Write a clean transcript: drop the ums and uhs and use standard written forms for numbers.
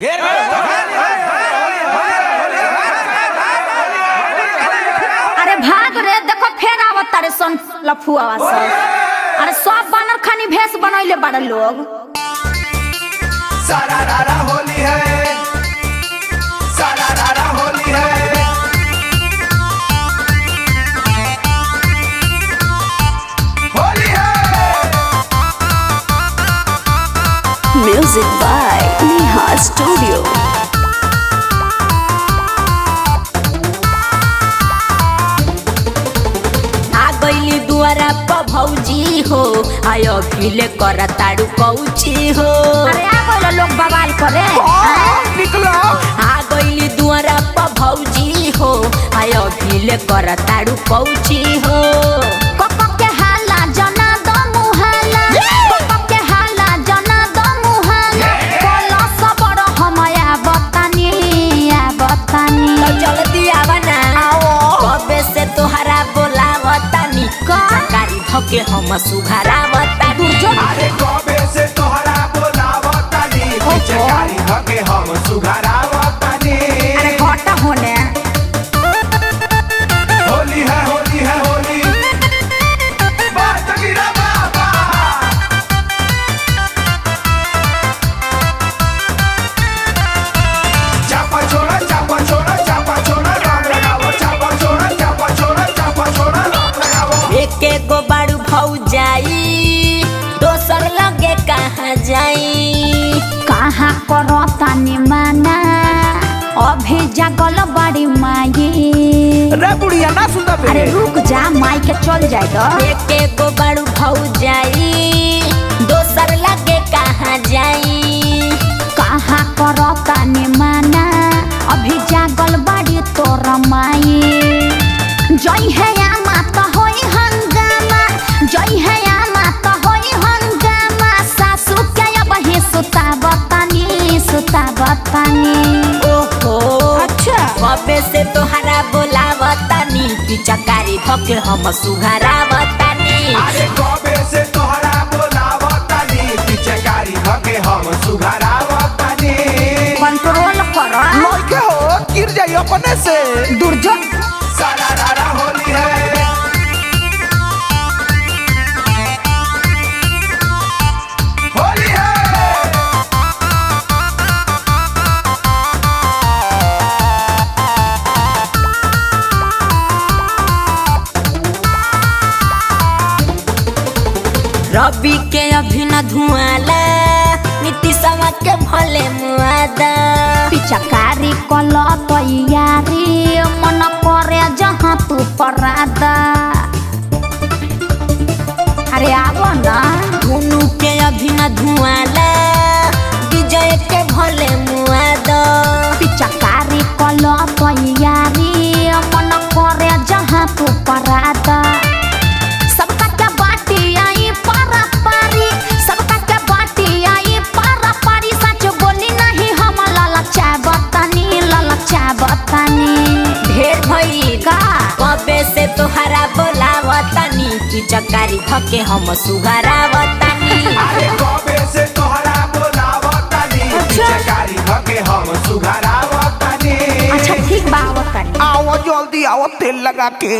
अरे भाग रे, देखो फेर आवत तारे सन लफुआ सब। अरे सब बानर खानी भेष बनैले बड़े लोग। सारा रारा होली है, सारा रारा होली है। होली है। Music by Neha Studio. गईली दुआरा पर भौजी हो, आयो खिले कर ताड़ू कौची हो। अरे आ गइल लोग बवाल करे। निकलो। आ गईली दुआरा पर भौजी हो, आयो खिले कर ताड़ू कौची हो। कपक के हाला जना दो मुहाला, कपक के हाला जना दो मुहाला। कोला सबर हमया बतानी, आ बतानी। तो जल्दी आवा ना, कबे से तोहरा बोलावतानी। कारी धके हम सुघरावतानी। अरे कबे से तोहरा बोलावतानी, पिचकारी धके हम सुघरावतानी। अरे घटा होने। होली है, होली है, होली। बात गिरा बाबा। चापा छोड़ा, चापा छोड़ा, चापा छोड़ा, रंग लगाओ। चापा छोड़ा, चापा छोड़ा, चापा छोड़ा, रंग लगाओ। एके गो बाड़ू भौजाई, दोसर लगे कहाँ जाई। कहाँ करो तानी माना, अभी जागल बड़ी माई। रे बुढ़िया ना सुनता बे। अरे रुक जा, माई के चल जाएगा। एके गो बाड़ू भौजाई, दोसर लगे कहाँ जाई। कहाँ करो तानी माना, अभी जागल बड़ी तोर माई। जय है आमा तो होई हंगामा, जय है आमा तो होई हंगामा। सासू के अब ही सुता बतानी, सुता बतानी। ओहो अच्छा, कबे से तोहरा बोलावतानी। पिचकारी धके हम सुघरावतानी। अरे कबे से तोहरा बोलावतानी, पिचकारी धके हम सुघरावतानी। कंट्रोल करो। लइके हो, गिर जाई अपने से। दुर्जो सारा रारा होली है। होली है। रवि के अभी न धुआला, नीतीशवा के भले मुआदा। पिचकारी कल तैयारी, मन करे जहाँ तू परादा। अरे आवो ना, धुनु के अभी न धुआला, विजय के भले मुआदा। पिचकारी कल तैयारी, मन करे जहाँ तू परादा। सबका क्या बाटी आई पारा पारी, सबका क्या बाटी आई पारा पारी। सच बोली नहीं हम ललचा बतानी, ललचा बतानी। ढेर भई का कबे से तोहरा बोलावतानी। पिचकारी धके हम सुघरावतानी। अरे कबे से तोहरा बोलावतानी, पिचकारी धके हम सुघरावतानी। अच्छा ठीक बा, आवतानी। आओ जल्दी आओ, तेल लगा के।